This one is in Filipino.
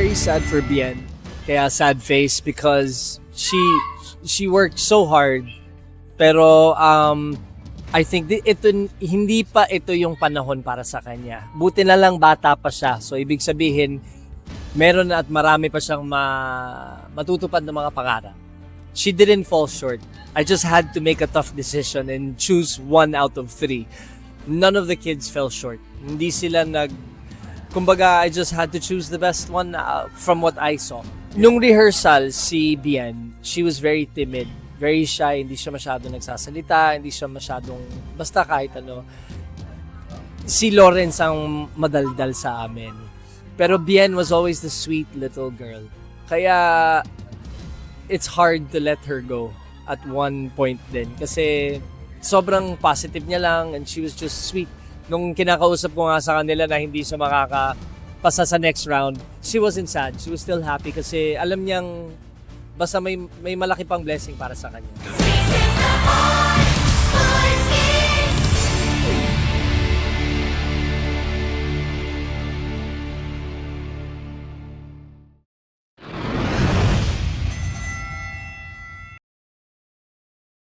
very sad for Bien. Kaya sad face because she worked so hard. Pero I think hindi pa ito yung panahon para sa kanya. Buti na lang bata pa siya. So ibig sabihin, meron na at marami pa siyang matutupad na mga pangarap. She didn't fall short. I just had to make a tough decision and choose 1 out of 3. None of the kids fell short. Hindi sila kumbaga, I just had to choose the best one from what I saw. Nung rehearsal, si Bien, she was very timid, very shy, hindi siya masyadong nagsasalita, hindi siya masyadong, basta kahit ano. Si Lawrence ang madaldal sa amin. Pero Bien was always the sweet little girl. Kaya, it's hard to let her go at one point din. Kasi, sobrang positive niya lang and she was just sweet. Nung kinakausap ko nga sa kanila na hindi siya makakapasa sa next round, she wasn't sad. She was still happy kasi alam niyang basta may malaki pang blessing para sa kanya.